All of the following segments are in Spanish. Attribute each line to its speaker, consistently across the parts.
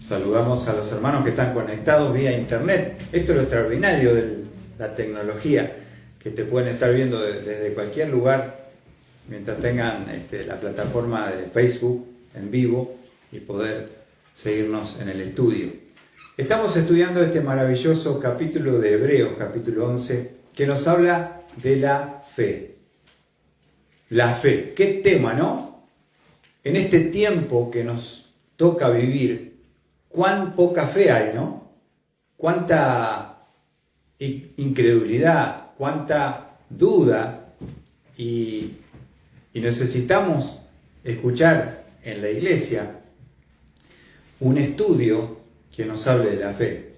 Speaker 1: Saludamos a los hermanos que están conectados vía internet. Esto es lo extraordinario de la tecnología, que te pueden estar viendo desde cualquier lugar mientras tengan la plataforma de Facebook en vivo y poder seguirnos en el estudio. Estamos estudiando este maravilloso capítulo de Hebreos, capítulo 11, que nos habla de la fe. La fe, qué tema, ¿no? En este tiempo que nos toca vivir, cuán poca fe hay, ¿no? Cuánta incredulidad, cuánta duda, y necesitamos escuchar en la iglesia un estudio que nos hable de la fe,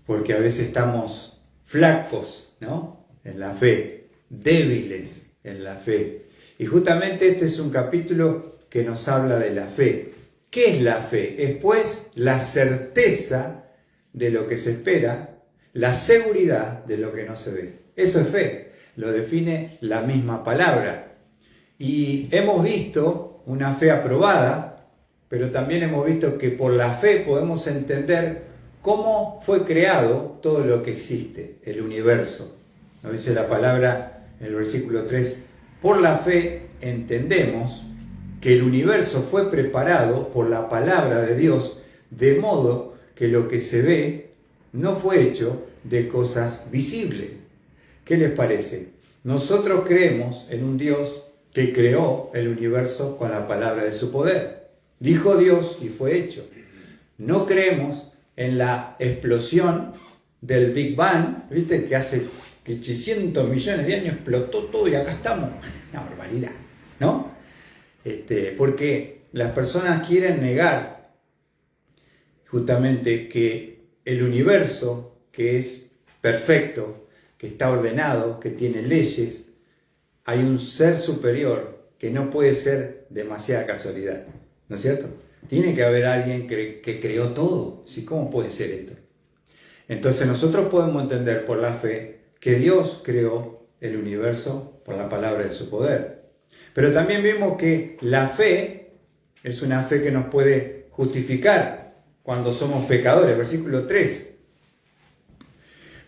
Speaker 1: porque a veces estamos flacos, ¿no? En la fe, débiles en la fe. Y justamente este es un capítulo que nos habla de la fe. ¿Qué es la fe? Es pues la certeza de lo que se espera, la seguridad de lo que no se ve. Eso es fe, lo define la misma palabra. Y hemos visto una fe aprobada, pero también hemos visto que por la fe podemos entender cómo fue creado todo lo que existe, el universo. Nos dice la palabra en el versículo 3, por la fe entendemos que el universo fue preparado por la palabra de Dios, de modo que lo que se ve no fue hecho de cosas visibles. ¿Qué les parece? Nosotros creemos en un Dios que creó el universo con la palabra de su poder. Dijo Dios y fue hecho. No creemos en la explosión del Big Bang, ¿viste? Que hace que 800 millones de años explotó todo y acá estamos. Una barbaridad, ¿no? Porque las personas quieren negar justamente que el universo, que es perfecto, que está ordenado, que tiene leyes, hay un ser superior que no puede ser demasiada casualidad, ¿no es cierto? Tiene que haber alguien que creó todo. ¿Sí? ¿Cómo puede ser esto? Entonces nosotros podemos entender por la fe que Dios creó el universo por la palabra de su poder. Pero también vimos que la fe es una fe que nos puede justificar cuando somos pecadores. Versículo 3.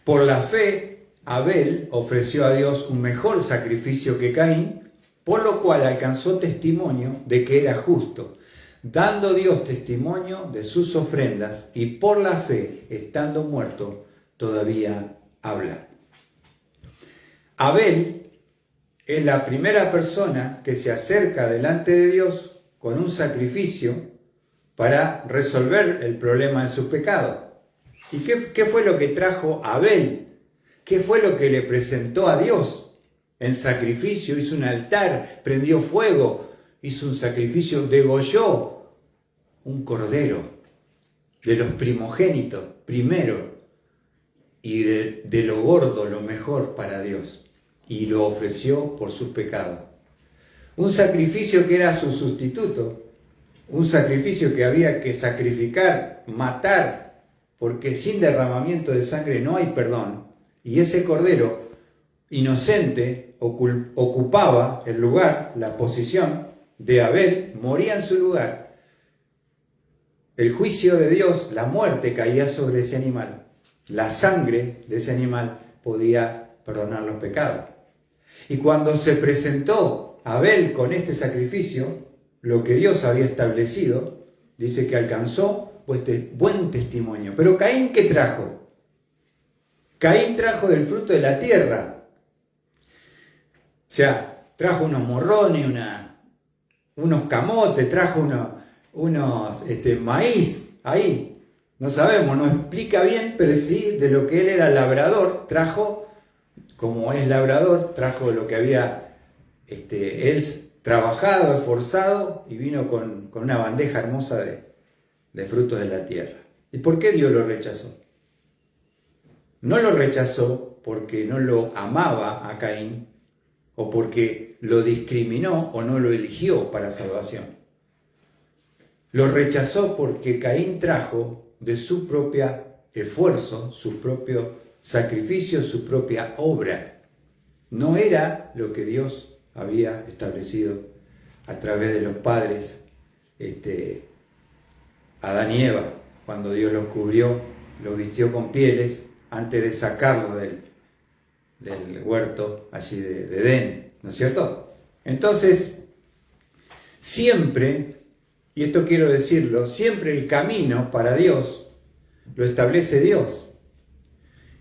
Speaker 1: Por la fe, Abel ofreció a Dios un mejor sacrificio que Caín, por lo cual alcanzó testimonio de que era justo, dando Dios testimonio de sus ofrendas, y por la fe, estando muerto, todavía habla. Abel es la primera persona que se acerca delante de Dios con un sacrificio para resolver el problema de su pecado. ¿Y qué fue lo que trajo Abel? ¿Qué fue lo que le presentó a Dios en sacrificio? Hizo un altar, prendió fuego, hizo un sacrificio, degolló un cordero de los primogénitos, primero, y de lo gordo, lo mejor para Dios. Y lo ofreció por sus pecados. Un sacrificio que era su sustituto, un sacrificio que había que sacrificar, matar, porque sin derramamiento de sangre no hay perdón. Y ese cordero inocente ocupaba el lugar, la posición de Abel, moría en su lugar. El juicio de Dios, la muerte caía sobre ese animal. La sangre de ese animal podía perdonar los pecados. Y cuando se presentó Abel con este sacrificio, lo que Dios había establecido, dice que alcanzó buen testimonio. Pero Caín, ¿qué trajo? Caín trajo del fruto de la tierra. O sea, trajo unos morrones, unos camotes, trajo unos maíz ahí. No sabemos, no explica bien, pero sí, de lo que él era labrador, trajo. Como es labrador, trajo lo que había él trabajado, esforzado, y vino con una bandeja hermosa de frutos de la tierra. ¿Y por qué Dios lo rechazó? No lo rechazó porque no lo amaba a Caín, o porque lo discriminó o no lo eligió para salvación. Lo rechazó porque Caín trajo de su propio esfuerzo, su propio sacrificio, su propia obra. No era lo que Dios había establecido a través de los padres Adán y Eva, cuando Dios los cubrió, los vistió con pieles antes de sacarlos del huerto allí de Edén, ¿no es cierto? Entonces, siempre, y esto quiero decirlo, siempre el camino para Dios lo establece Dios.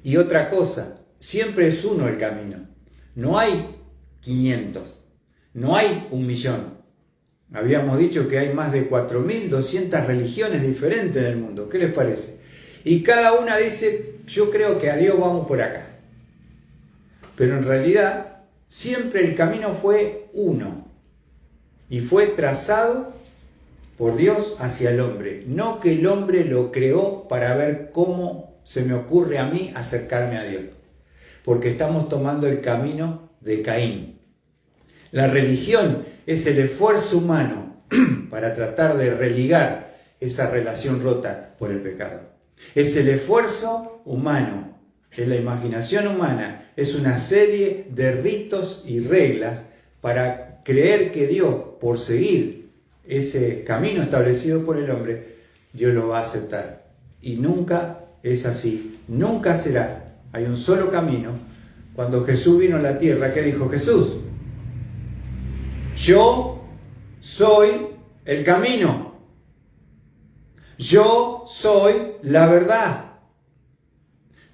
Speaker 1: Y otra cosa, siempre es uno el camino. No hay 500, no hay 1.000.000. Habíamos dicho que hay más de 4.200 religiones diferentes en el mundo. ¿Qué les parece? Y cada una dice, yo creo que a Dios vamos por acá. Pero en realidad, siempre el camino fue uno. Y fue trazado por Dios hacia el hombre. No que el hombre lo creó para ver cómo se me ocurre a mí acercarme a Dios. Porque estamos tomando el camino de Caín. La religión es el esfuerzo humano para tratar de religar esa relación rota por el pecado. Es el esfuerzo humano, es la imaginación humana, es una serie de ritos y reglas para creer que Dios, por seguir ese camino establecido por el hombre, Dios lo va a aceptar. Y nunca es así, nunca será. Hay un solo camino. Cuando Jesús vino a la tierra, ¿qué dijo Jesús? Yo soy el camino. Yo soy la verdad.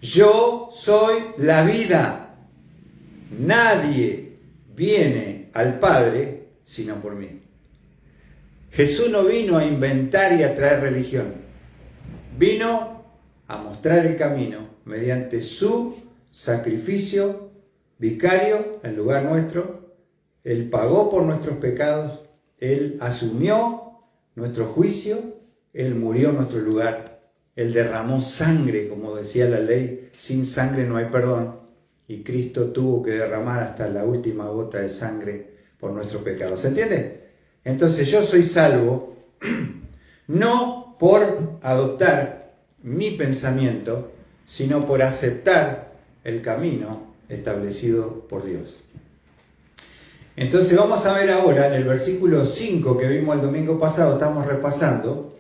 Speaker 1: Yo soy la vida. Nadie viene al Padre sino por mí. Jesús no vino a inventar y a traer religión. Vino a mostrar el camino mediante su sacrificio vicario en lugar nuestro. Él pagó por nuestros pecados, Él asumió nuestro juicio, Él murió en nuestro lugar, Él derramó sangre, como decía la ley, sin sangre no hay perdón, y Cristo tuvo que derramar hasta la última gota de sangre por nuestros pecados. ¿Se entiende? Entonces yo soy salvo no por adoptar mi pensamiento, sino por aceptar el camino establecido por Dios. Entonces vamos a ver ahora en el versículo 5 que vimos el domingo pasado, estamos repasando,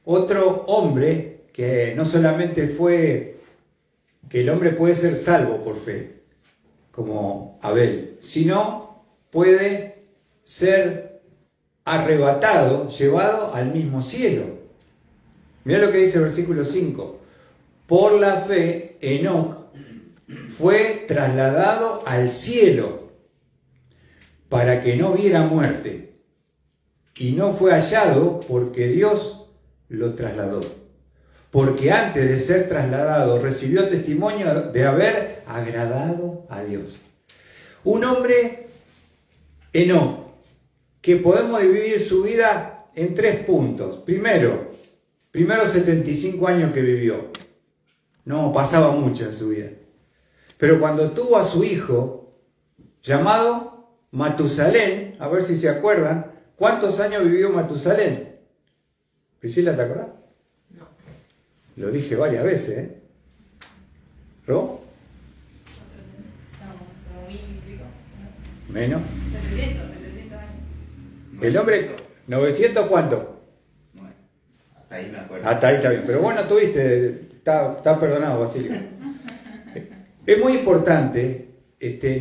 Speaker 1: otro hombre que no solamente fue que el hombre puede ser salvo por fe, como Abel, sino puede ser arrebatado, llevado al mismo cielo. Mirá lo que dice el versículo 5. Por la fe, Enoc fue trasladado al cielo para que no viera muerte, y no fue hallado porque Dios lo trasladó. Porque antes de ser trasladado recibió testimonio de haber agradado a Dios. Un hombre, Enoc, que podemos dividir su vida en 3 puntos. Primero 75 años que vivió. No pasaba mucho en su vida. Pero cuando tuvo a su hijo, llamado Matusalén, a ver si se acuerdan, ¿cuántos años vivió Matusalén? Priscila, ¿te acordás?
Speaker 2: No.
Speaker 1: Lo dije varias veces, ¿eh? ¿Ro?
Speaker 2: No, como 1000 y pico.
Speaker 1: Menos.
Speaker 2: 700 años.
Speaker 1: El hombre, 900 ¿cuánto?
Speaker 3: Bueno, hasta ahí me acuerdo.
Speaker 1: Hasta ahí está bien. Pero bueno, tuviste, está perdonado, Basilio. Es muy importante,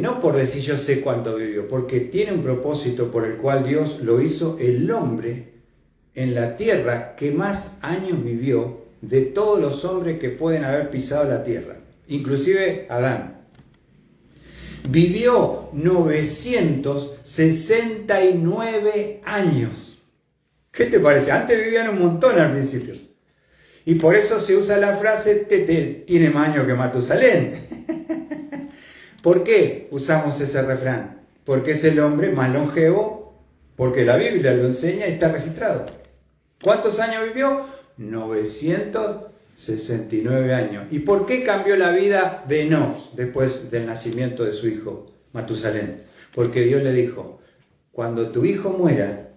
Speaker 1: no por decir yo sé cuánto vivió, porque tiene un propósito por el cual Dios lo hizo el hombre en la tierra que más años vivió de todos los hombres que pueden haber pisado la tierra, inclusive Adán. Vivió 969 años. ¿Qué te parece? Antes vivían un montón al principio. Y por eso se usa la frase, tiene más años que Matusalén. ¿Por qué usamos ese refrán? Porque es el hombre más longevo, porque la Biblia lo enseña y está registrado. ¿Cuántos años vivió? 969 años. ¿Y por qué cambió la vida de Enoc después del nacimiento de su hijo Matusalén? Porque Dios le dijo, cuando tu hijo muera,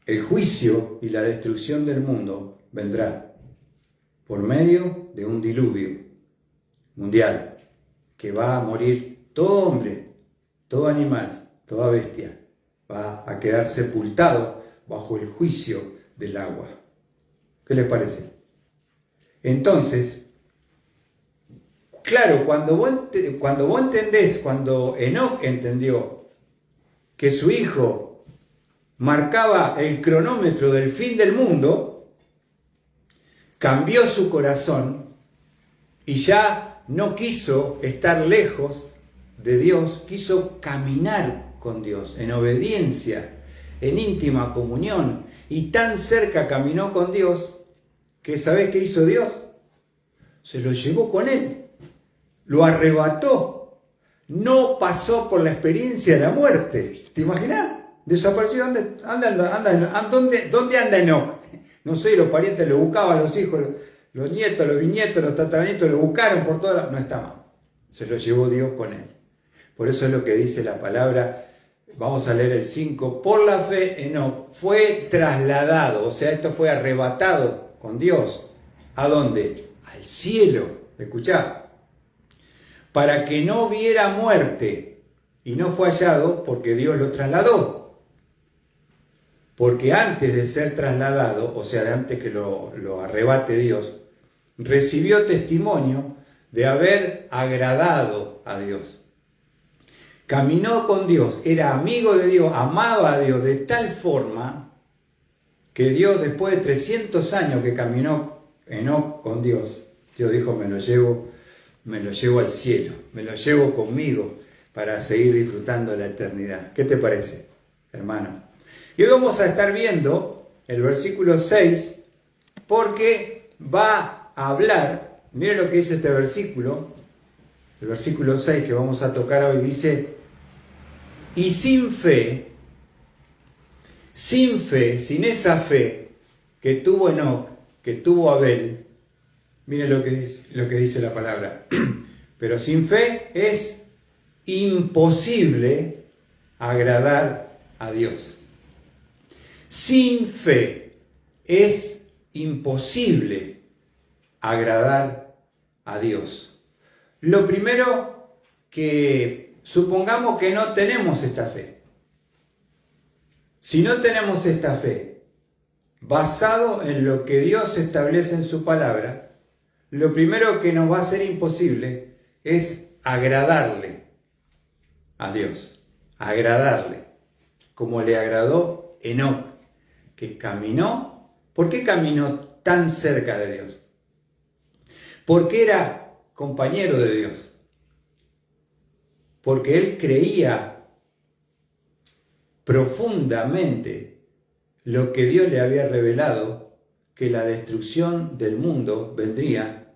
Speaker 1: el juicio y la destrucción del mundo vendrá por medio de un diluvio mundial, que va a morir todo hombre, todo animal, toda bestia, va a quedar sepultado bajo el juicio del agua. ¿Qué les parece? Entonces, claro, cuando vos entendés, cuando Enoc entendió que su hijo marcaba el cronómetro del fin del mundo, cambió su corazón y ya no quiso estar lejos de Dios, quiso caminar con Dios en obediencia, en íntima comunión, y tan cerca caminó con Dios que ¿sabés qué hizo Dios? Se lo llevó con él, lo arrebató, no pasó por la experiencia de la muerte. ¿Te imaginas? Desapareció. ¿Dónde anda Enoc? No sé, los parientes lo buscaban, los hijos, los nietos, los bisnietos, los tataranietos lo buscaron por todas. No está más. Se lo llevó Dios con él. Por eso es lo que dice la palabra. Vamos a leer el 5. Por la fe, Enoc fue trasladado, o sea, esto fue arrebatado con Dios. ¿A dónde? Al cielo. ¿Escuchá? Para que no viera muerte. Y no fue hallado porque Dios lo trasladó. Porque antes de ser trasladado, o sea, antes que lo arrebate Dios, recibió testimonio de haber agradado a Dios. Caminó con Dios, era amigo de Dios, amaba a Dios de tal forma que Dios, después de 300 años que caminó Enoc con Dios, Dios dijo, me lo llevo al cielo, me lo llevo conmigo para seguir disfrutando de la eternidad. ¿Qué te parece, hermano? Y hoy vamos a estar viendo el versículo 6 porque va a hablar, miren lo que dice este versículo, el versículo 6 que vamos a tocar hoy dice, y sin fe, sin esa fe que tuvo Enoc, que tuvo Abel, miren lo que dice la palabra, pero sin fe es imposible agradar a Dios. Sin fe es imposible agradar a Dios. Lo primero que supongamos que no tenemos esta fe. Si no tenemos esta fe, basado en lo que Dios establece en su palabra, lo primero que nos va a ser imposible es agradarle a Dios. Agradarle. Como le agradó Enoc, que caminó. ¿Por qué caminó tan cerca de Dios? Porque era compañero de Dios. Porque él creía profundamente lo que Dios le había revelado, que la destrucción del mundo vendría.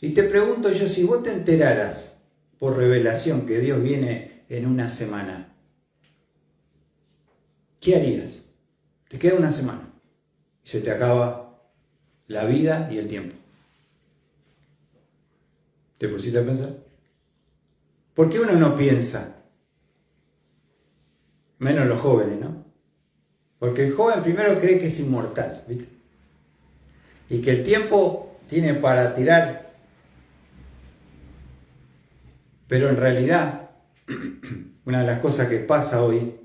Speaker 1: Y te pregunto yo, si vos te enteraras por revelación que Dios viene en una semana, ¿qué harías? Te queda una semana y se te acaba la vida y el tiempo. ¿Te pusiste a pensar? ¿Por qué uno no piensa? Menos los jóvenes, ¿no? Porque el joven primero cree que es inmortal, ¿viste? Y que el tiempo tiene para tirar. Pero en realidad, una de las cosas que pasa hoy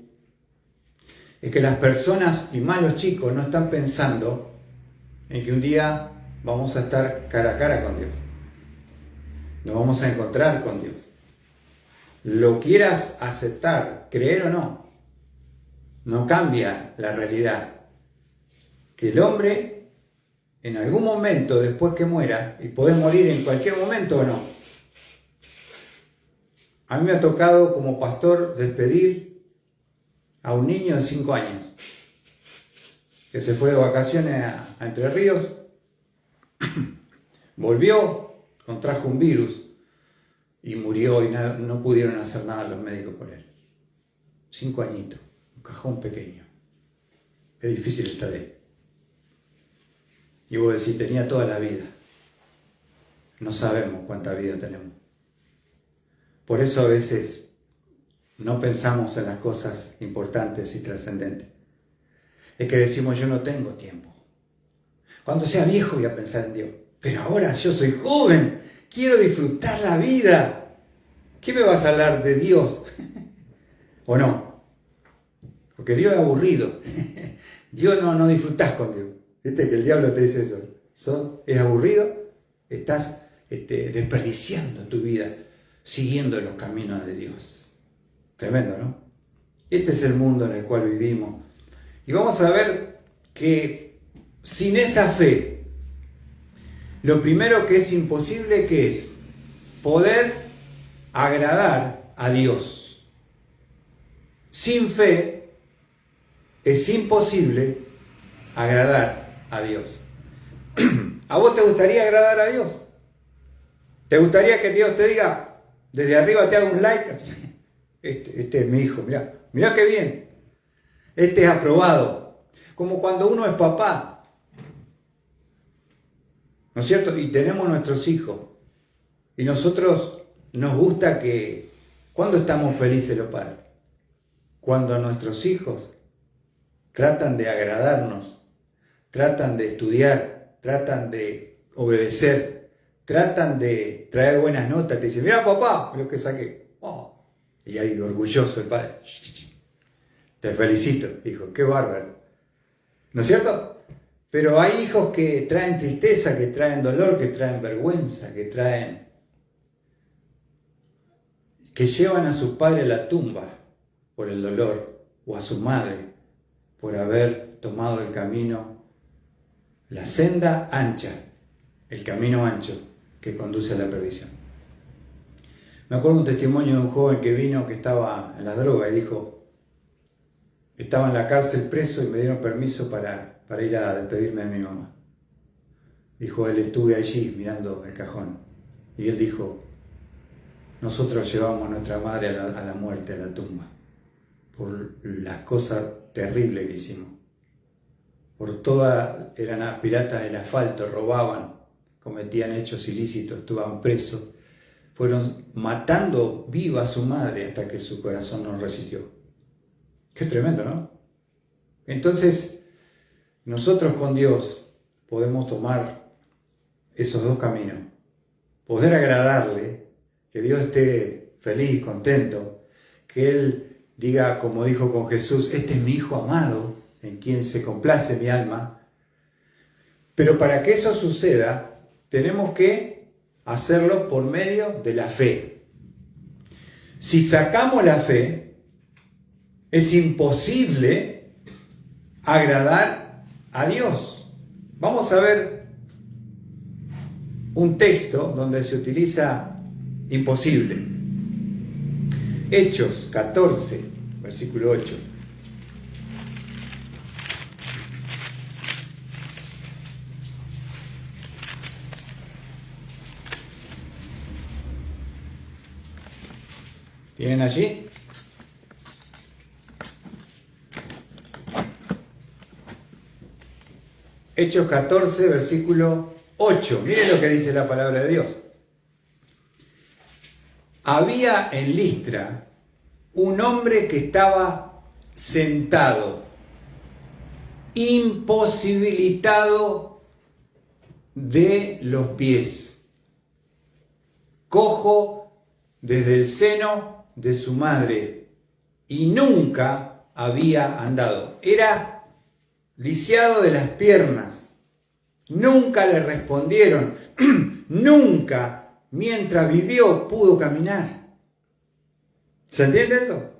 Speaker 1: es que las personas, y más los chicos, no están pensando en que un día vamos a estar cara a cara con Dios. Nos vamos a encontrar con Dios. Lo quieras aceptar, creer o no, no cambia la realidad. Que el hombre, en algún momento después que muera, y podés morir en cualquier momento o no. A mí me ha tocado como pastor despedir a un niño de 5 años que se fue de vacaciones a Entre Ríos, volvió, contrajo un virus y murió y no pudieron hacer nada los médicos por él. 5 añitos, un cajón pequeño. Es difícil estar ahí. Y vos decís, tenía toda la vida. No sabemos cuánta vida tenemos. Por eso a veces no pensamos en las cosas importantes y trascendentes. Es que decimos, yo no tengo tiempo. Cuando sea viejo voy a pensar en Dios. Pero ahora yo soy joven, quiero disfrutar la vida. ¿Qué me vas a hablar de Dios? ¿O no? Porque Dios es aburrido. Dios no disfrutás con Dios. ¿Viste que el diablo te dice eso? Es aburrido, estás desperdiciando tu vida siguiendo los caminos de Dios. Tremendo, ¿no? Este es el mundo en el cual vivimos. Y vamos a ver que sin esa fe, lo primero que es imposible que es poder agradar a Dios. Sin fe es imposible agradar a Dios. ¿A vos te gustaría agradar a Dios? ¿Te gustaría que Dios te diga, desde arriba te haga un like? Así, este es mi hijo, mirá qué bien. Este es aprobado. Como cuando uno es papá, ¿no es cierto? Y tenemos nuestros hijos. Y nosotros nos gusta que, ¿cuándo estamos felices los padres? Cuando nuestros hijos tratan de agradarnos, tratan de estudiar, tratan de obedecer, tratan de traer buenas notas, te dicen, mira papá, lo que saqué. Oh. Y ahí orgulloso el padre. Te felicito, hijo, qué bárbaro. ¿No es cierto? Pero hay hijos que traen tristeza, que traen dolor, que traen vergüenza, que llevan a su padre a la tumba por el dolor, o a su madre por haber tomado el camino, la senda ancha, el camino ancho que conduce a la perdición. Me acuerdo un testimonio de un joven que vino que estaba en la droga y dijo, estaba en la cárcel preso y me dieron permiso para ir a despedirme de mi mamá. Dijo, él estuve allí mirando el cajón y él dijo, nosotros llevamos a nuestra madre a la muerte, a la tumba, por las cosas terribles que hicimos. Por todas, eran piratas del asfalto, robaban, cometían hechos ilícitos, estaban presos. Fueron matando viva a su madre hasta que su corazón no resistió. Qué tremendo, ¿no? Entonces, nosotros con Dios podemos tomar esos dos caminos. Poder agradarle, que Dios esté feliz, contento, que Él diga, como dijo con Jesús, este es mi Hijo amado, en quien se complace mi alma. Pero para que eso suceda, tenemos que hacerlo por medio de la fe. Si sacamos la fe, es imposible agradar a Dios. Vamos a ver un texto donde se utiliza imposible. Hechos 14, versículo 8. ¿Tienen allí? Hechos 14, versículo 8. Miren lo que dice la palabra de Dios. Había en Listra un hombre que estaba sentado, imposibilitado de los pies, cojo desde el seno de su madre, y nunca había andado. Era lisiado de las piernas. Nunca le respondieron. Nunca, mientras vivió, pudo caminar. ¿Se entiende eso?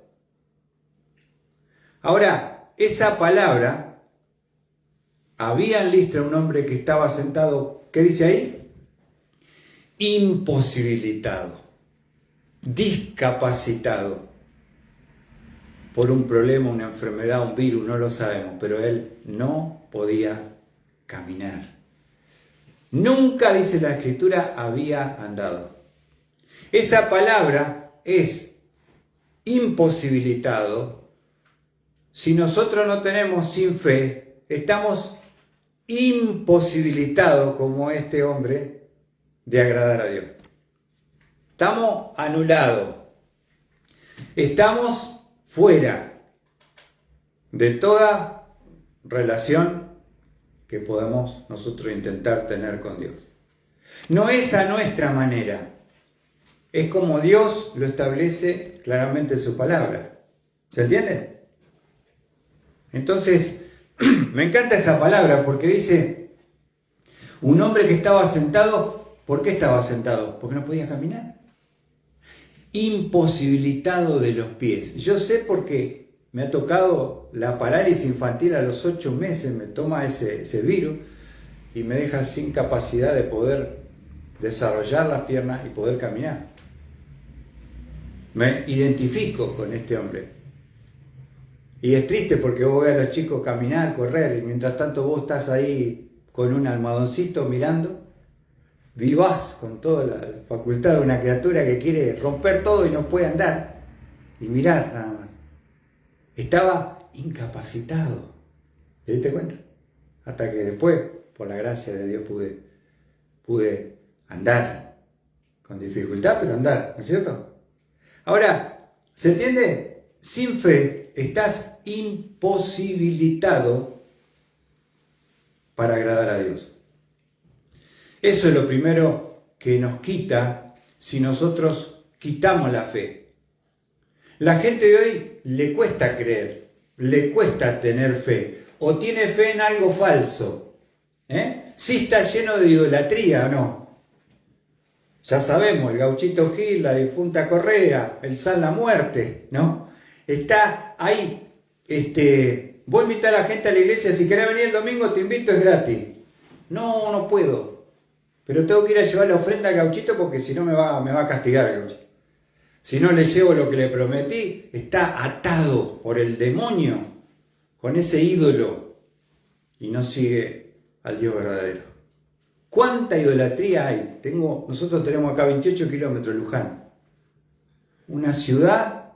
Speaker 1: Ahora, esa palabra, había en Listra un hombre que estaba sentado, ¿qué dice ahí? Imposibilitado, discapacitado por un problema, una enfermedad, un virus, no lo sabemos, pero él no podía caminar. Nunca, dice la Escritura, había andado. Esa palabra es imposibilitado. Si nosotros no tenemos sin fe, estamos imposibilitados como este hombre de agradar a Dios. Estamos anulados. Estamos fuera de toda relación que podemos nosotros intentar tener con Dios. No es a nuestra manera, es como Dios lo establece claramente en su palabra. ¿Se entiende? Entonces, Me encanta esa palabra porque dice, un hombre que estaba sentado, ¿por qué estaba sentado? Porque no podía caminar. Imposibilitado de los pies. Yo sé porque me ha tocado la parálisis infantil a los 8 meses, me toma ese virus y me deja sin capacidad de poder desarrollar las piernas y poder caminar. Me identifico con este hombre. Y es triste porque vos ves a los chicos caminar, correr, y mientras tanto vos estás ahí con un almohadoncito mirando, vivás con toda la facultad de una criatura que quiere romper todo y no puede andar, y mirar nada más. Estaba incapacitado. ¿Te diste cuenta? Hasta que después, por la gracia de Dios, pude andar. Con dificultad, pero andar, ¿no es cierto? Ahora, ¿se entiende? Sin fe estás imposibilitado para agradar a Dios. Eso es lo primero que nos quita si nosotros quitamos la fe. La gente de hoy le cuesta creer, le cuesta tener fe, o tiene fe en algo falso. Si está lleno de idolatría o no. Ya sabemos, el Gauchito Gil, la difunta Correa, el San la Muerte, ¿no? Está ahí. Vos invitás a la gente a la iglesia, si querés venir el domingo te invito, es gratis. No puedo. Pero tengo que ir a llevar la ofrenda al Gauchito porque si no me va a castigar el Gauchito. Si no le llevo lo que le prometí, está atado por el demonio con ese ídolo y no sigue al Dios verdadero. ¿Cuánta idolatría hay? Nosotros tenemos acá 28 kilómetros, Luján. Una ciudad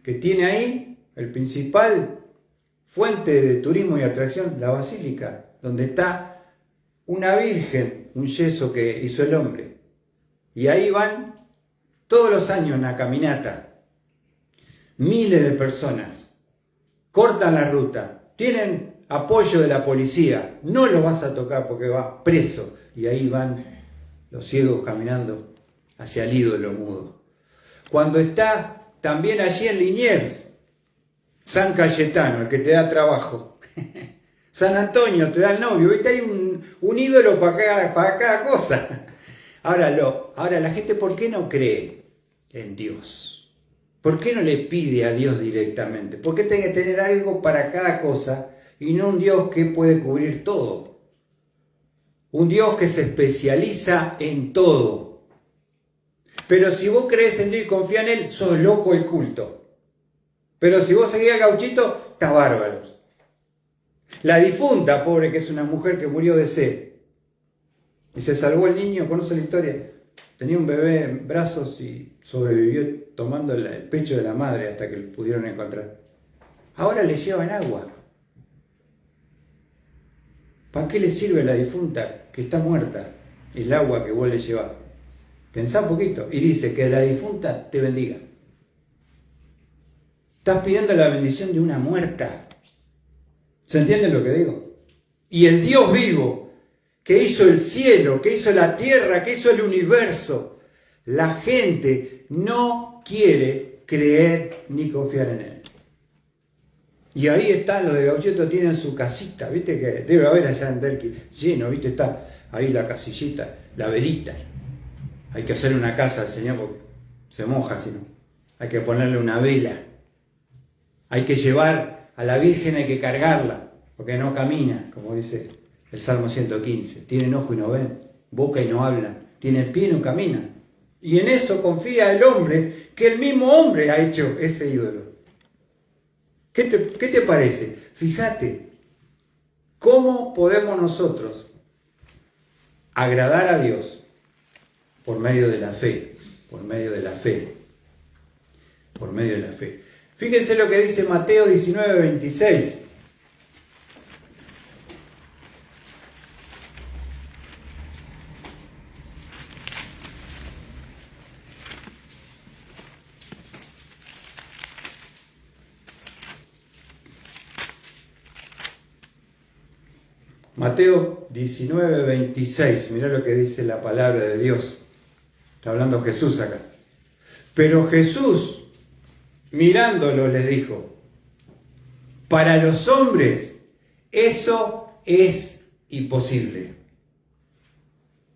Speaker 1: que tiene ahí el principal fuente de turismo y atracción, la basílica, donde está una virgen, un yeso que hizo el hombre. Y ahí van todos los años una caminata. Miles de personas. Cortan la ruta. Tienen apoyo de la policía. No los vas a tocar porque vas preso. Y ahí van los ciegos caminando hacia el ídolo mudo. Cuando está también allí en Liniers, San Cayetano, el que te da trabajo. San Antonio te da el novio. ¿Viste? Hay un ídolo para cada cosa. Ahora la gente, ¿por qué no cree en Dios? ¿Por qué no le pide a Dios directamente? ¿Por qué tiene que tener algo para cada cosa y no un Dios que puede cubrir todo? Un Dios que se especializa en todo. Pero si vos crees en Dios y confías en Él, sos loco el culto. Pero si vos seguís al Gauchito, está bárbaro. La difunta, pobre, que es una mujer que murió de sed. Y se salvó el niño, conoce la historia. Tenía un bebé en brazos y sobrevivió tomando el pecho de la madre hasta que lo pudieron encontrar. Ahora le llevan agua. ¿Para qué le sirve a la difunta que está muerta el agua que vos le llevás? Pensá un poquito. Y dice que la difunta te bendiga. Estás pidiendo la bendición de una muerta. ¿Se entiende lo que digo? Y el Dios vivo, que hizo el cielo, que hizo la tierra, que hizo el universo, la gente no quiere creer ni confiar en Él. Y ahí están, los de Gauchito tienen su casita, viste que debe haber allá en Delqui, lleno, viste, está ahí la casillita, la velita. Hay que hacer una casa al Señor porque se moja, si no. Hay que ponerle una vela. Hay que llevar a la Virgen, hay que cargarla, porque no camina, como dice el Salmo 115. Tienen ojo y no ven, boca y no hablan, tienen pie y no caminan. Y en eso confía el hombre, que el mismo hombre ha hecho ese ídolo. ¿Qué te parece? Fíjate, ¿cómo podemos nosotros agradar a Dios? Por medio de la fe, por medio de la fe, por medio de la fe. Fíjense lo que dice Mateo 19:26. Mateo 19:26, mirá lo que dice la palabra de Dios. Está hablando Jesús acá. Pero Jesús, mirándolo, les dijo: para los hombres eso es imposible.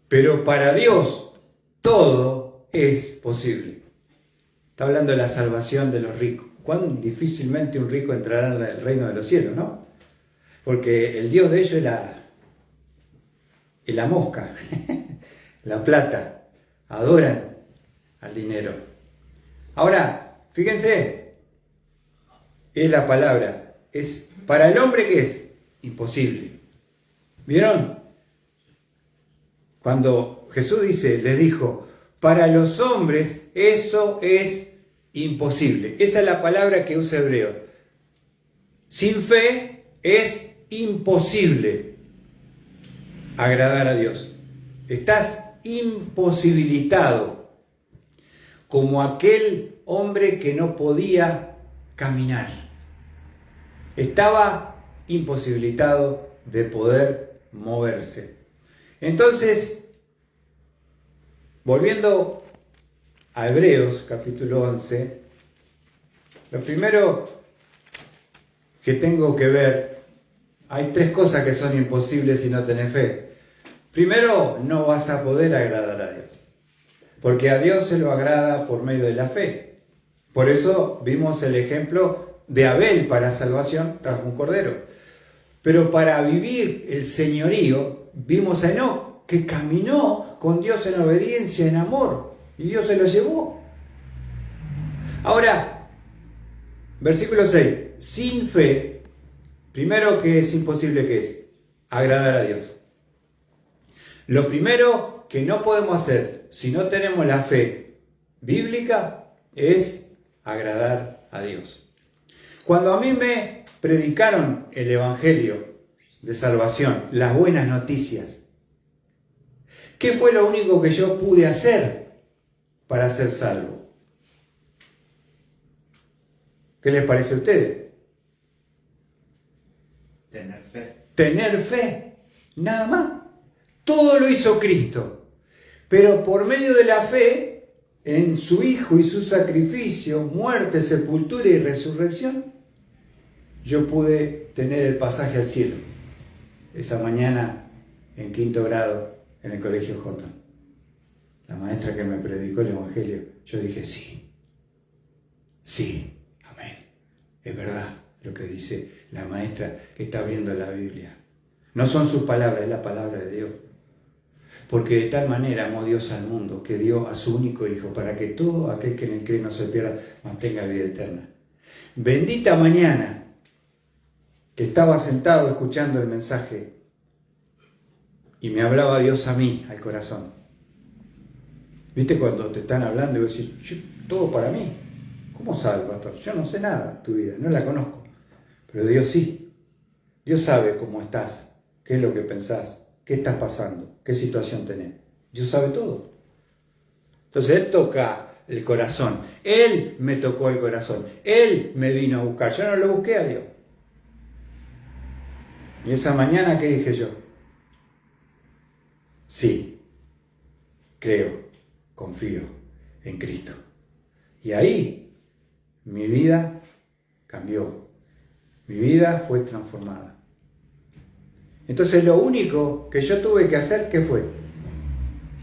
Speaker 1: Pero para Dios todo es posible. Está hablando de la salvación de los ricos. Cuán difícilmente un rico entrará en el reino de los cielos, ¿no? Porque el Dios de ellos es la mosca, la plata. Adoran al dinero. Ahora, fíjense, es la palabra. Es para el hombre que es imposible. ¿Vieron? Cuando Jesús les dijo, para los hombres eso es imposible. Esa es la palabra que usa Hebreo. Sin fe es imposible agradar a Dios. Estás imposibilitado, como aquel hombre que no podía caminar. Estaba imposibilitado de poder moverse. Entonces, volviendo a Hebreos capítulo 11, lo primero que tengo que ver, hay tres cosas que son imposibles si no tenés fe. Primero, no vas a poder agradar a Dios, porque a Dios se lo agrada por medio de la fe. Por eso vimos el ejemplo de Abel para salvación, trajo un cordero. Pero para vivir el señorío, vimos a Enoc, que caminó con Dios en obediencia, en amor, y Dios se lo llevó. Ahora, versículo 6, sin fe, primero que es imposible que es agradar a Dios. Lo primero que no podemos hacer si no tenemos la fe bíblica es agradar a Dios. Cuando a mí me predicaron el evangelio de salvación, las buenas noticias, ¿qué fue lo único que yo pude hacer para ser salvo? ¿Qué les parece a ustedes?
Speaker 3: Tener fe.
Speaker 1: Tener fe, nada más. Todo lo hizo Cristo, pero por medio de la fe en su Hijo y su sacrificio, muerte, sepultura y resurrección, yo pude tener el pasaje al cielo. Esa mañana, en 5º grado, en el colegio Houghton, la maestra que me predicó el Evangelio, yo dije sí, amén. Es verdad lo que dice la maestra que está abriendo la Biblia. No son sus palabras, es la palabra de Dios. Porque de tal manera amó Dios al mundo que dio a su único Hijo para que todo aquel que en él cree no se pierda, mantenga vida eterna. Bendita mañana que estaba sentado escuchando el mensaje y me hablaba Dios a mí, al corazón. ¿Viste cuando te están hablando y vos decís, todo para mí? ¿Cómo sabes, pastor? Yo no sé nada de tu vida, no la conozco. Pero Dios sí. Dios sabe cómo estás, qué es lo que pensás, qué estás pasando, qué situación tenés. Dios sabe todo. Entonces Él toca el corazón. Él me tocó el corazón. Él me vino a buscar. Yo no lo busqué a Dios. Y esa mañana, ¿qué dije yo? Sí, creo, confío en Cristo. Y ahí mi vida cambió. Mi vida fue transformada. Entonces lo único que yo tuve que hacer, ¿qué fue?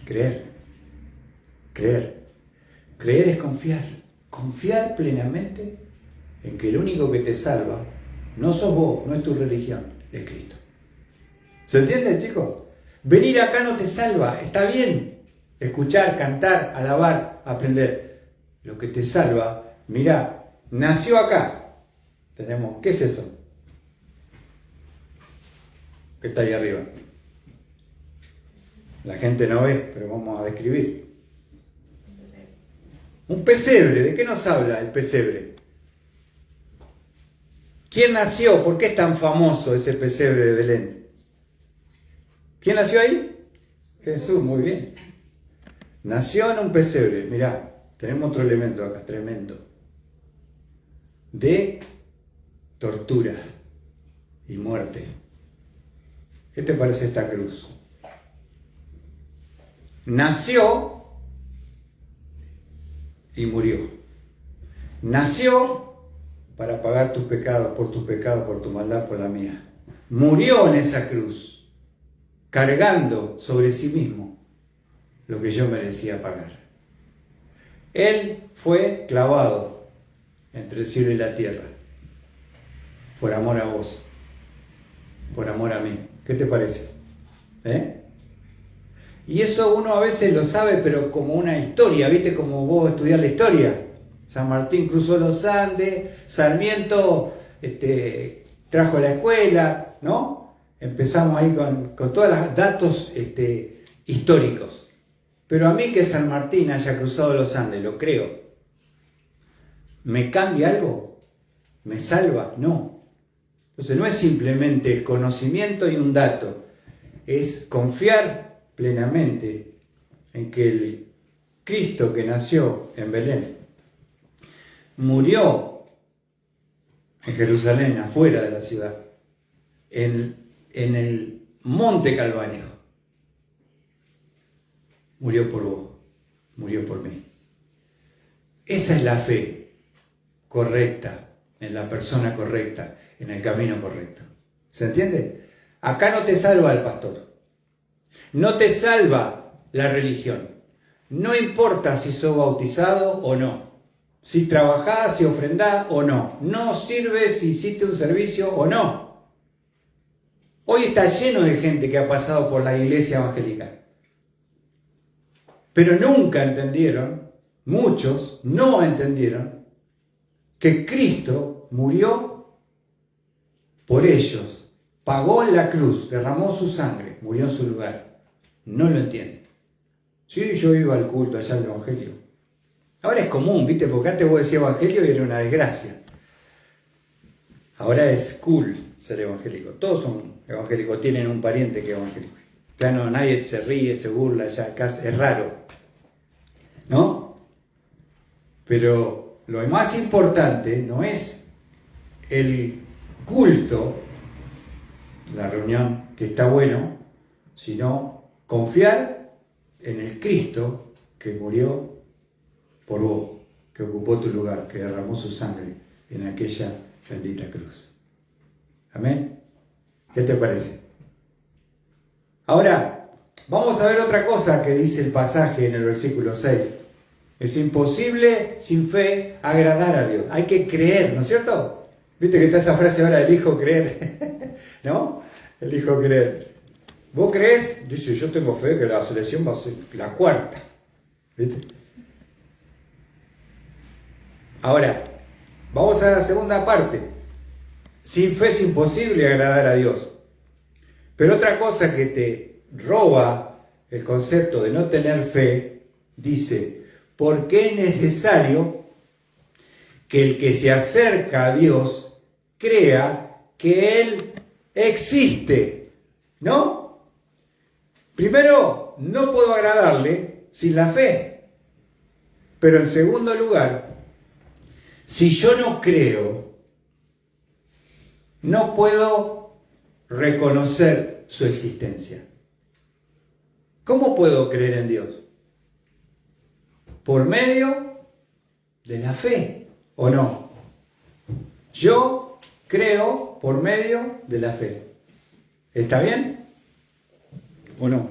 Speaker 1: Creer. Creer es confiar. Confiar plenamente en que el único que te salva no sos vos, no es tu religión, es Cristo. ¿Se entiende, chicos? Venir acá no te salva, está bien. Escuchar, cantar, alabar, aprender. Lo que te salva, mirá, nació acá. Tenemos, ¿qué es eso? Que está ahí arriba. La gente no ve, pero vamos a describir. Un pesebre. ¿De qué nos habla el pesebre? ¿Quién nació? ¿Por qué es tan famoso ese pesebre de Belén? ¿Quién nació ahí? Jesús, muy bien. Nació en un pesebre. Mirá, tenemos otro elemento acá, tremendo. De tortura y muerte. ¿Qué te parece esta cruz? Nació y murió. Nació para pagar tus pecados, por tu maldad, por la mía. murió en esa cruz, cargando sobre sí mismo lo que yo merecía pagar. Él fue clavado entre el cielo y la tierra, por amor a vos, por amor a mí. ¿Qué te parece? Y eso uno a veces lo sabe, pero como una historia, ¿viste? Como vos estudiás la historia. San Martín cruzó los Andes, Sarmiento trajo la escuela, ¿no? Empezamos ahí con todos los datos históricos. Pero a mí que San Martín haya cruzado los Andes, lo creo. ¿Me cambia algo? ¿Me salva? No. Entonces no es simplemente el conocimiento y un dato, es confiar plenamente en que el Cristo que nació en Belén murió en Jerusalén, afuera de la ciudad, en el monte Calvario. Murió por vos, murió por mí. Esa es la fe correcta, en la persona correcta, en el camino correcto. ¿Se entiende? Acá no te salva el pastor, no te salva la religión. No importa si sos bautizado o no, si trabajás, si ofrendás o no, no sirve si hiciste un servicio o no. Hoy está lleno de gente que ha pasado por la iglesia evangélica, pero nunca entendieron, muchos no entendieron, que Cristo murió por ellos, pagó en la cruz, derramó su sangre, murió en su lugar. No lo entienden. Sí, yo iba al culto allá al evangelio. Ahora es común, ¿viste? Porque antes vos decías evangelio y era una desgracia. Ahora es cool ser evangélico. Todos son evangélicos, tienen un pariente que es evangélico. Ya no, nadie se ríe, se burla, ya casi es raro. ¿No? Pero lo más importante no es el culto, la reunión, que está bueno, sino confiar en el Cristo que murió por vos, que ocupó tu lugar, que derramó su sangre en aquella bendita cruz. ¿Amén? ¿Qué te parece? Ahora, vamos a ver otra cosa que dice el pasaje en el versículo 6. Es imposible sin fe agradar a Dios. Hay que creer, ¿no es cierto? ¿Viste que está esa frase ahora, elijo creer? ¿No? Elijo creer. ¿Vos crees? Dice, yo tengo fe que la selección va a ser la cuarta. ¿Viste? Ahora, vamos a la segunda parte. Sin fe es imposible agradar a Dios. Pero otra cosa que te roba el concepto de no tener fe, dice, porque es necesario que el que se acerca a Dios crea que Él existe, ¿no? Primero, no puedo agradarle sin la fe. Pero en segundo lugar, si yo no creo, no puedo reconocer su existencia. ¿Cómo puedo creer en Dios? Por medio de la fe, ¿o no? Yo creo por medio de la fe. ¿Está bien? ¿O no?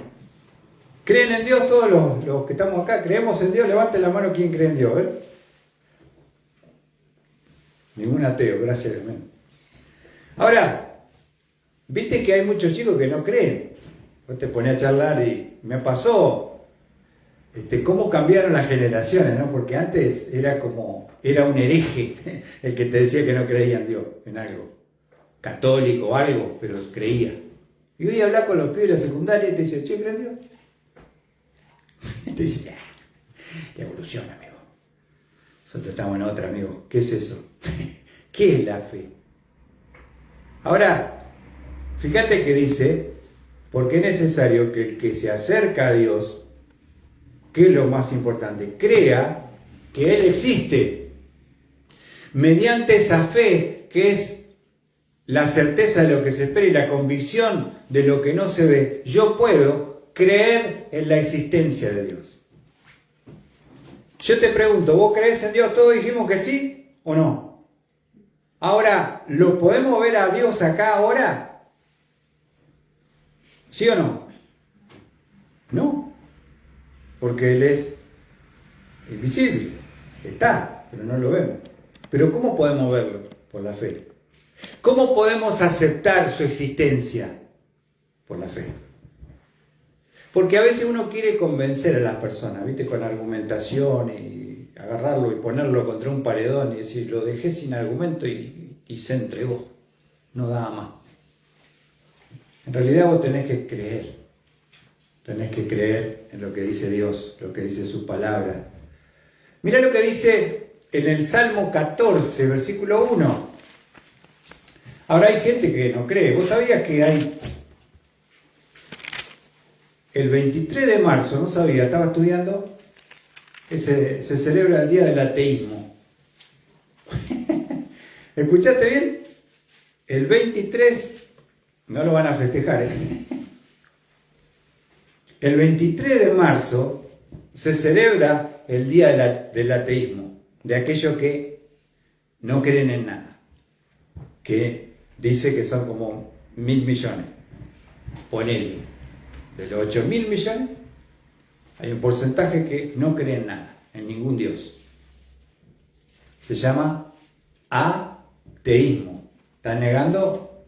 Speaker 1: ¿Creen en Dios todos los que estamos acá? ¿Creemos en Dios? Levanten la mano quien cree en Dios, ¿eh? Ningún ateo, gracias a Dios. Ahora, viste que hay muchos chicos que no creen. Vos te ponés a charlar y me pasó cómo cambiaron las generaciones, ¿no? Porque antes era un hereje el que te decía que no creía en Dios, en algo católico o algo, pero creía. Y hoy hablas con los pibes de la secundaria y te dicen, che, ¿creen en Dios? Y te dice, la evolución, amigo. Nosotros estamos en otra, amigo. ¿Qué es eso? ¿Qué es la fe? Ahora, fíjate que dice, porque es necesario que el que se acerca a Dios, que es lo más importante, crea que Él existe. Mediante esa fe, que es la certeza de lo que se espera y la convicción de lo que no se ve, yo puedo creer en la existencia de Dios. Yo te pregunto, ¿vos crees en Dios? ¿Todos dijimos que sí o no? Ahora, ¿lo podemos ver a Dios acá ahora? ¿Sí o no? No, porque Él es invisible, está, pero no lo vemos. Pero ¿cómo podemos verlo? Por la fe. ¿Cómo podemos aceptar su existencia? Por la fe. Porque a veces uno quiere convencer a las personas, ¿viste? Con argumentación y agarrarlo y ponerlo contra un paredón y decir, lo dejé sin argumento y se entregó. No daba más. En realidad vos tenés que creer. Tenés que creer en lo que dice Dios, lo que dice su palabra. Mirá lo que dice en el Salmo 14, versículo 1. Ahora hay gente que no cree. ¿Vos sabías que hay el 23 de marzo? No sabía, estaba estudiando. Se celebra el Día del Ateísmo. ¿Escuchaste bien? El 23 no lo van a festejar, ¿eh? El 23 de marzo se celebra el Día del Ateísmo, de aquellos que no creen en nada, que dice que son como 1.000 millones. Ponele, de los 8.000 millones, hay un porcentaje que no cree en nada, en ningún Dios. Se llama ateísmo. Están negando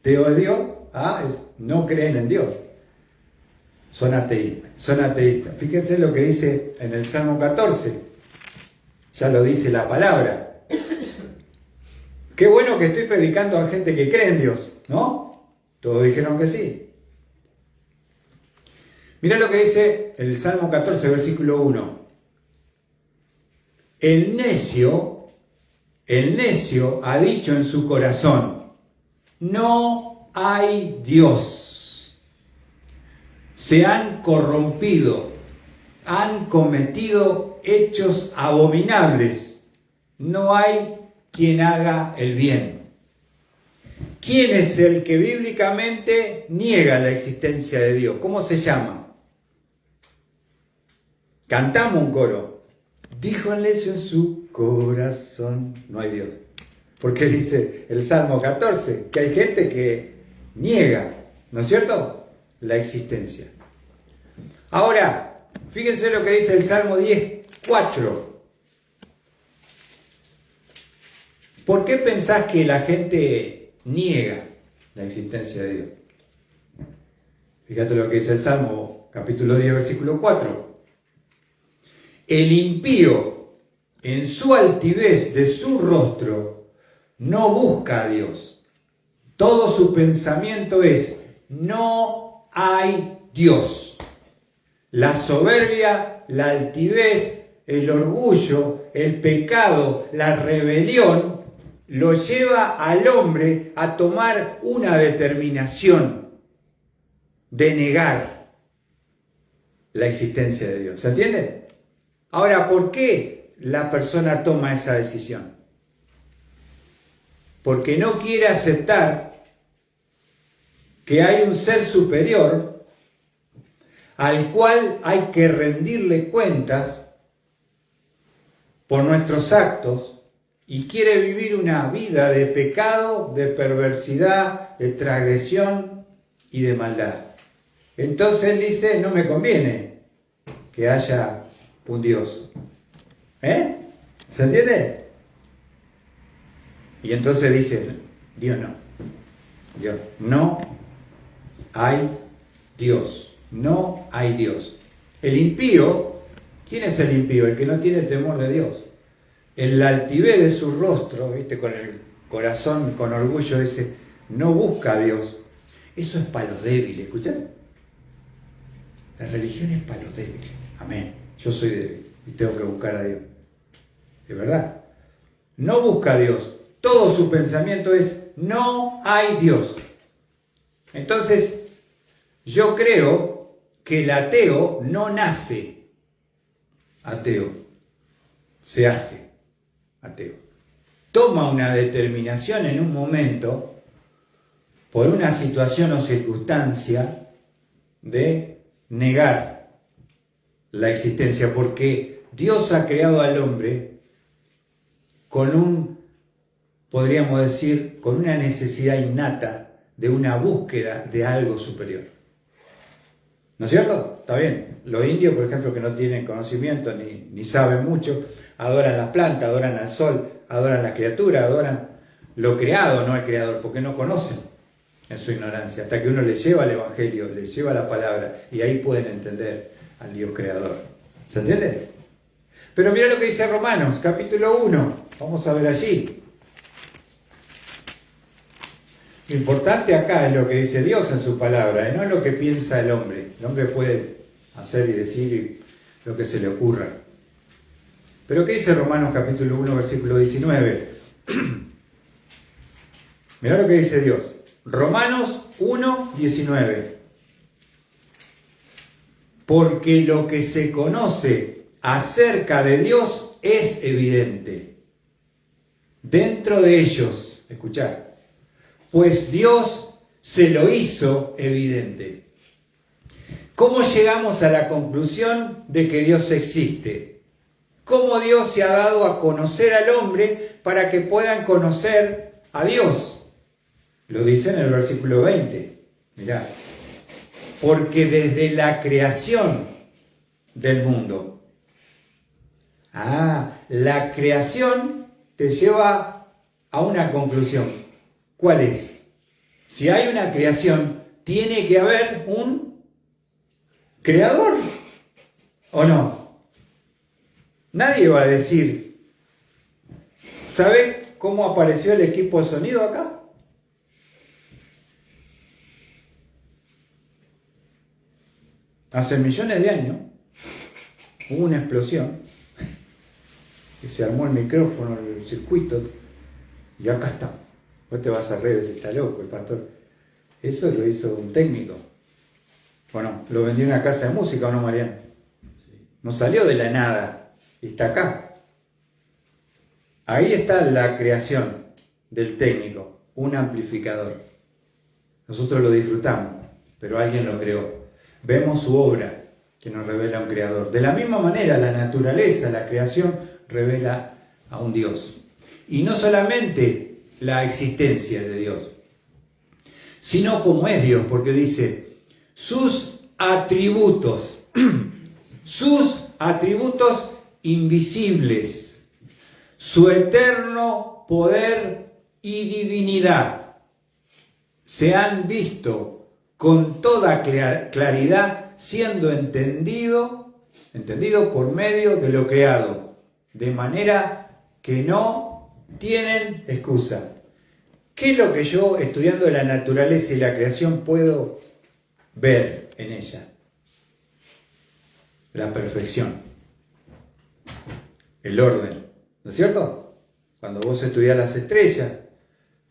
Speaker 1: teo de Dios, no creen en Dios. Son ateístas. Fíjense lo que dice en el Salmo 14. Ya lo dice la palabra. Qué bueno que estoy predicando a gente que cree en Dios, ¿no? Todos dijeron que sí. Mirá lo que dice el Salmo 14, versículo 1. El necio ha dicho en su corazón, no hay Dios. Se han corrompido, han cometido hechos abominables. No hay quien haga el bien. ¿Quién es el que bíblicamente niega la existencia de Dios? ¿Cómo se llama? Cantamos un coro. Dijo el necio en su corazón, no hay Dios. Porque dice el Salmo 14, que hay gente que niega, ¿no es cierto?, la existencia. Ahora, fíjense lo que dice el Salmo 10:4. ¿Por qué pensás que la gente niega la existencia de Dios? Fíjate lo que dice el Salmo, capítulo 10, versículo 4. El impío, en su altivez de su rostro, no busca a Dios. Todo su pensamiento es, no hay Dios. La soberbia, la altivez, el orgullo, el pecado, la rebelión, lo lleva al hombre a tomar una determinación de negar la existencia de Dios. ¿Se entiende? Ahora, ¿por qué la persona toma esa decisión? Porque no quiere aceptar que hay un ser superior al cual hay que rendirle cuentas por nuestros actos y quiere vivir una vida de pecado, de perversidad, de transgresión y de maldad. Entonces él dice, no me conviene que haya un Dios. ¿Se entiende? Y entonces dice, Dios no hay Dios, no hay Dios. El impío, ¿quién es el impío? El que no tiene temor de Dios. En la altivez de su rostro, ¿viste? Con el corazón, con orgullo, dice, no busca a Dios. Eso es para los débiles, ¿escuchan? La religión es para los débiles. Amén. Yo soy débil y tengo que buscar a Dios. ¿De verdad? No busca a Dios. Todo su pensamiento es, no hay Dios. Entonces, yo creo que el ateo no nace ateo, se hace ateo. Toma una determinación en un momento, por una situación o circunstancia, de negar la existencia, porque Dios ha creado al hombre con podríamos decir, con una necesidad innata de una búsqueda de algo superior. ¿No es cierto? Está bien. Los indios, por ejemplo, que no tienen conocimiento ni saben mucho, adoran las plantas, adoran al sol, adoran las criaturas, adoran lo creado, no al creador, porque no conocen en su ignorancia. Hasta que uno les lleva el evangelio, les lleva la palabra, y ahí pueden entender al Dios creador. ¿Se entiende? Pero mira lo que dice Romanos, capítulo 1. Vamos a ver allí. Lo importante acá es lo que dice Dios en su palabra, no lo que piensa el hombre. El hombre puede hacer y decir lo que se le ocurra. Pero ¿qué dice Romanos capítulo 1, versículo 19? Mirá lo que dice Dios. Romanos 1, 19. Porque lo que se conoce acerca de Dios es evidente. Dentro de ellos, escuchad, pues Dios se lo hizo evidente. ¿Cómo llegamos a la conclusión de que Dios existe? ¿Cómo Dios se ha dado a conocer al hombre para que puedan conocer a Dios? Lo dice en el versículo 20. Mirá. Porque desde la creación del mundo. La creación te lleva a una conclusión. ¿Cuál es? Si hay una creación, tiene que haber un creador, ¿o no? Nadie va a decir, ¿sabe cómo apareció el equipo de sonido acá? Hace millones de años hubo una explosión y se armó el micrófono, el circuito, y acá está. Vos te vas a reír, está loco el pastor. Eso lo hizo un técnico. Bueno, lo vendió en una casa de música, ¿o no, Mariano? No salió de la nada, está acá. Ahí está la creación del técnico, un amplificador. Nosotros lo disfrutamos, pero alguien lo creó. Vemos su obra que nos revela un creador. De la misma manera, la naturaleza, la creación, revela a un Dios. Y no solamente la existencia de Dios, sino cómo es Dios, porque dice sus atributos invisibles, su eterno poder y divinidad se han visto con toda claridad, siendo entendido por medio de lo creado, de manera que no tienen excusa. ¿Qué es lo que yo, estudiando la naturaleza y la creación, puedo ver en ella? La perfección, el orden, ¿no es cierto? Cuando vos estudiás las estrellas,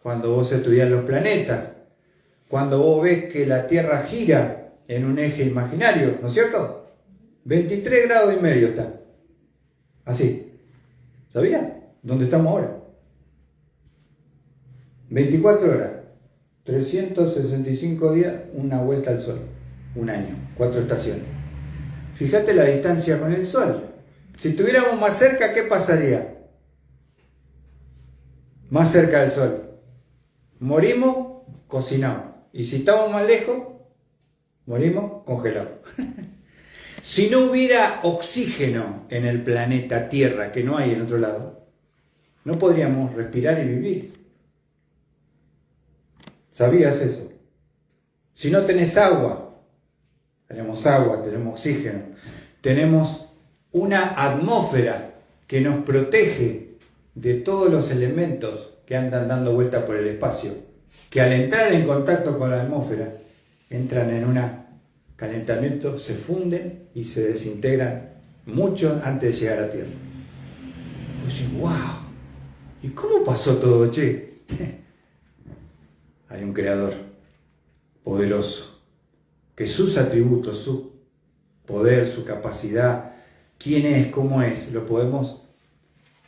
Speaker 1: cuando vos estudiás los planetas, cuando vos ves que la Tierra gira en un eje imaginario, ¿no es cierto? 23 grados y medio está. Así. ¿Sabía? ¿Dónde estamos ahora? 24 horas, 365 días, una vuelta al Sol. Un año, 4 estaciones. Fíjate la distancia con el Sol. Si estuviéramos más cerca, ¿qué pasaría? Más cerca del Sol. Morimos, cocinamos. Y si estamos más lejos, morimos congelados. Si no hubiera oxígeno en el planeta Tierra, que no hay en otro lado, no podríamos respirar y vivir. ¿Sabías eso? Si no tenés agua, tenemos oxígeno, tenemos una atmósfera que nos protege de todos los elementos que andan dando vuelta por el espacio, que al entrar en contacto con la atmósfera, entran en un calentamiento, se funden y se desintegran mucho antes de llegar a tierra. Y yo digo, wow, ¿y cómo pasó todo, che? Hay un creador poderoso, que sus atributos, su poder, su capacidad, quién es, cómo es, lo podemos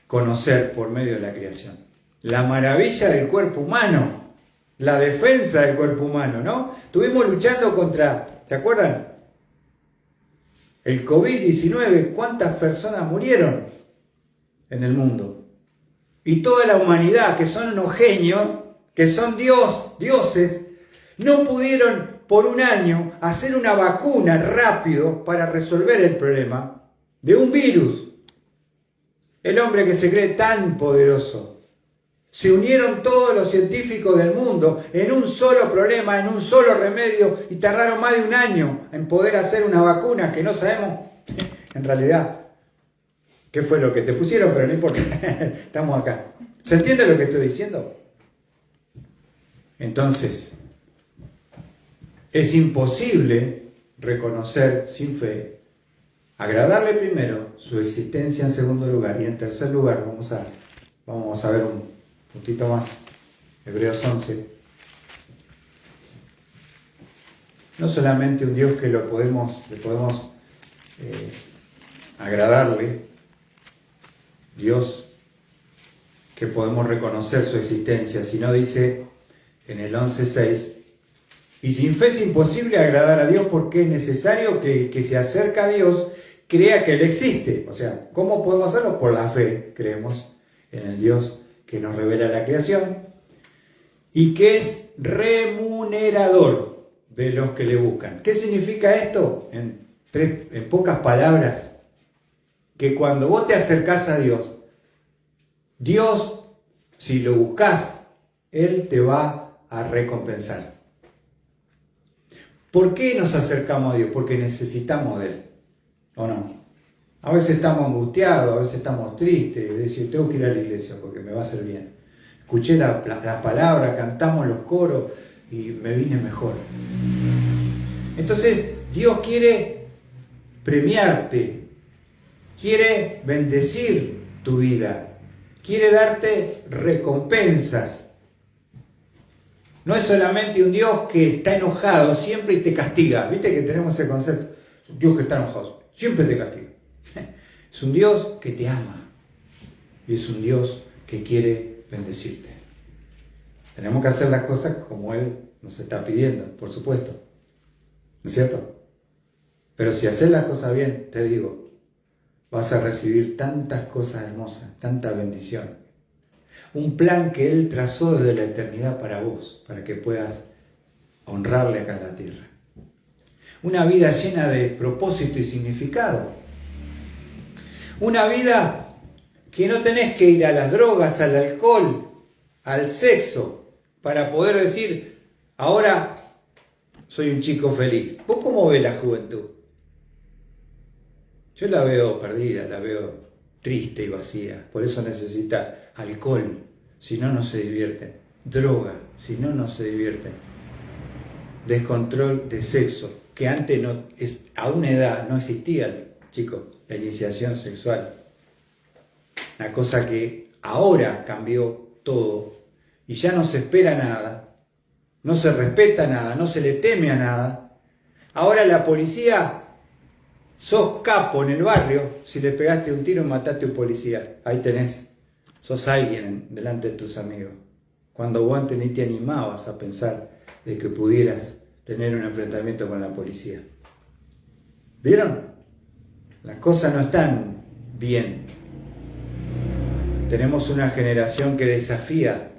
Speaker 1: conocer por medio de la creación. La maravilla del cuerpo humano, la defensa del cuerpo humano, ¿no? Estuvimos luchando contra, ¿se acuerdan? El COVID-19, ¿cuántas personas murieron en el mundo? Y toda la humanidad, que son unos genios, que son dioses, no pudieron por un año hacer una vacuna rápido para resolver el problema de un virus. El hombre que se cree tan poderoso. Se unieron todos los científicos del mundo en un solo problema, en un solo remedio, y tardaron más de un año en poder hacer una vacuna que no sabemos en realidad qué fue lo que te pusieron, pero no importa, estamos acá. ¿Se entiende lo que estoy diciendo? Entonces, es imposible reconocer sin fe, agradarle primero, su existencia en segundo lugar, y en tercer lugar vamos a ver un puntito más, Hebreos 11. No solamente un Dios que le podemos agradarle, Dios que podemos reconocer su existencia, sino dice en el 11:6, y sin fe es imposible agradar a Dios porque es necesario que el que se acerca a Dios crea que Él existe. O sea, ¿cómo podemos hacerlo? Por la fe, creemos en el Dios que nos revela la creación y que es remunerador de los que le buscan. ¿Qué significa esto? En pocas palabras, que cuando vos te acercás a Dios, Dios, si lo buscas, Él te va a recompensar. ¿Por qué nos acercamos a Dios? Porque necesitamos de Él, ¿o no? A veces estamos angustiados, a veces estamos tristes, y decimos, tengo que ir a la iglesia porque me va a hacer bien. Escuché la palabra, cantamos los coros y me vine mejor. Entonces, Dios quiere premiarte, quiere bendecir tu vida, quiere darte recompensas. No es solamente un Dios que está enojado siempre y te castiga. ¿Viste que tenemos ese concepto? Es un Dios que está enojado, siempre te castiga. Es un Dios que te ama y es un Dios que quiere bendecirte. Tenemos que hacer las cosas como Él nos está pidiendo, por supuesto. ¿No es cierto? Pero si haces las cosas bien, te digo, vas a recibir tantas cosas hermosas, tanta bendición. Un plan que Él trazó desde la eternidad para vos, para que puedas honrarle acá en la tierra. Una vida llena de propósito y significado. Una vida que no tenés que ir a las drogas, al alcohol, al sexo, para poder decir, ahora soy un chico feliz. ¿Vos cómo ves la juventud? Yo la veo perdida, la veo triste y vacía. Por eso necesita alcohol, si no, no se divierten. Droga, si no, no se divierten. Descontrol de sexo, que antes a una edad no existía, chicos, la iniciación sexual. Una cosa que ahora cambió todo y ya no se espera nada, no se respeta nada, no se le teme a nada. Ahora la policía, sos capo en el barrio, si le pegaste un tiro mataste a un policía, ahí tenés, sos alguien delante de tus amigos. Cuando vos antes ni te animabas a pensar de que pudieras tener un enfrentamiento con la policía. ¿Vieron? Las cosas no están bien. Tenemos una generación que desafía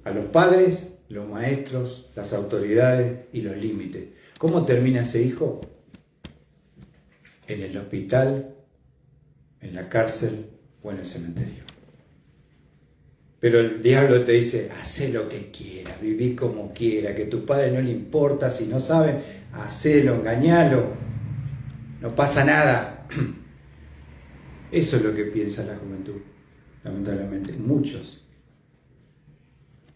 Speaker 1: a los padres, los maestros, las autoridades y los límites. ¿Cómo termina ese hijo? En el hospital, en la cárcel o en el cementerio. Pero el diablo te dice, hacé lo que quieras, viví como quieras, que a tu padre no le importa, si no saben, hacelo, engañalo, no pasa nada. Eso es lo que piensa la juventud, lamentablemente, muchos.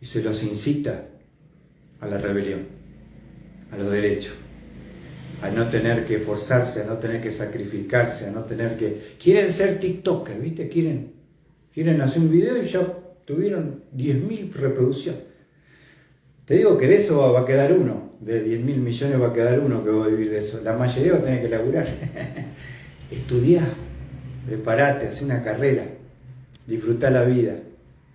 Speaker 1: Y se los incita a la rebelión, a los derechos, a no tener que esforzarse, a no tener que sacrificarse, a no tener que... Quieren ser TikTokers, ¿viste? Quieren hacer un video y ya tuvieron 10.000 reproducciones. Te digo que de eso va a quedar uno, de 10.000 millones va a quedar uno que va a vivir de eso. La mayoría va a tener que laburar. Estudiá, preparate, hacé una carrera, disfrutá la vida,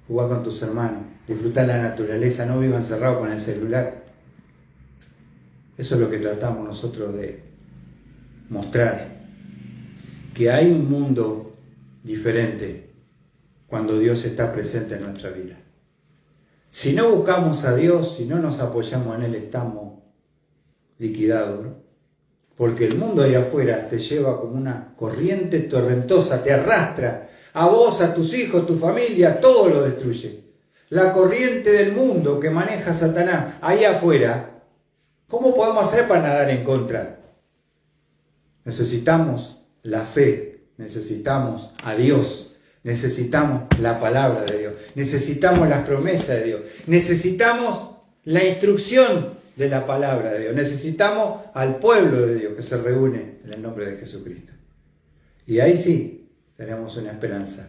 Speaker 1: jugá con tus hermanos, disfrutá la naturaleza, no viva encerrado con el celular. Eso es lo que tratamos nosotros de mostrar, que hay un mundo diferente cuando Dios está presente en nuestra vida. Si no buscamos a Dios, si no nos apoyamos en Él, estamos liquidado, ¿no? Porque el mundo ahí afuera te lleva como una corriente torrentosa, te arrastra a vos, a tus hijos, tu familia, todo lo destruye. La corriente del mundo que maneja Satanás ahí afuera, ¿cómo podemos hacer para nadar en contra? Necesitamos la fe, necesitamos a Dios, necesitamos la palabra de Dios, necesitamos las promesas de Dios, necesitamos la instrucción de la palabra de Dios, necesitamos al pueblo de Dios que se reúne en el nombre de Jesucristo. Y ahí sí tenemos una esperanza,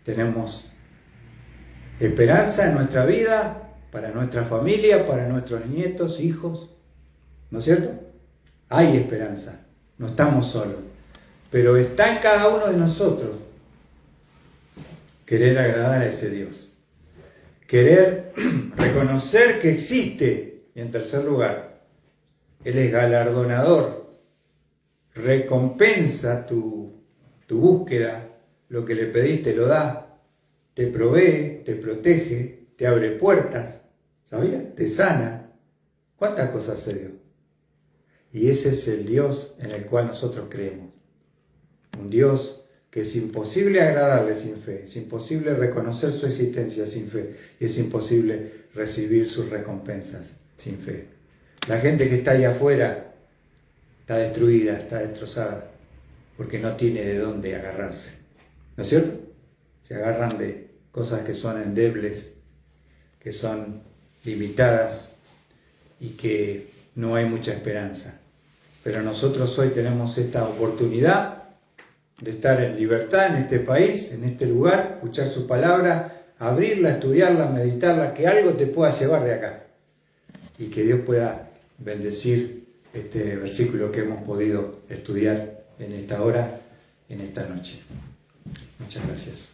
Speaker 1: tenemos esperanza en nuestra vida, para nuestra familia, para nuestros nietos, hijos, ¿no es cierto? Hay esperanza. No estamos solos, pero está en cada uno de nosotros querer agradar a ese Dios, querer reconocer que existe, y en tercer lugar, Él es galardonador, recompensa tu búsqueda, lo que le pediste lo da, te provee, te protege, te abre puertas, ¿sabías? Te sana. ¿Cuántas cosas hace Dios? Y ese es el Dios en el cual nosotros creemos. Un Dios que es imposible agradarle sin fe, es imposible reconocer su existencia sin fe, y es imposible recibir sus recompensas sin fe. La gente que está ahí afuera está destruida, está destrozada, porque no tiene de dónde agarrarse. ¿No es cierto? Se agarran de cosas que son endebles, que son limitadas y que no hay mucha esperanza. Pero nosotros hoy tenemos esta oportunidad de estar en libertad en este país, en este lugar, escuchar su palabra, abrirla, estudiarla, meditarla, que algo te pueda llevar de acá. Y que Dios pueda bendecir este versículo que hemos podido estudiar en esta hora, en esta noche. Muchas gracias.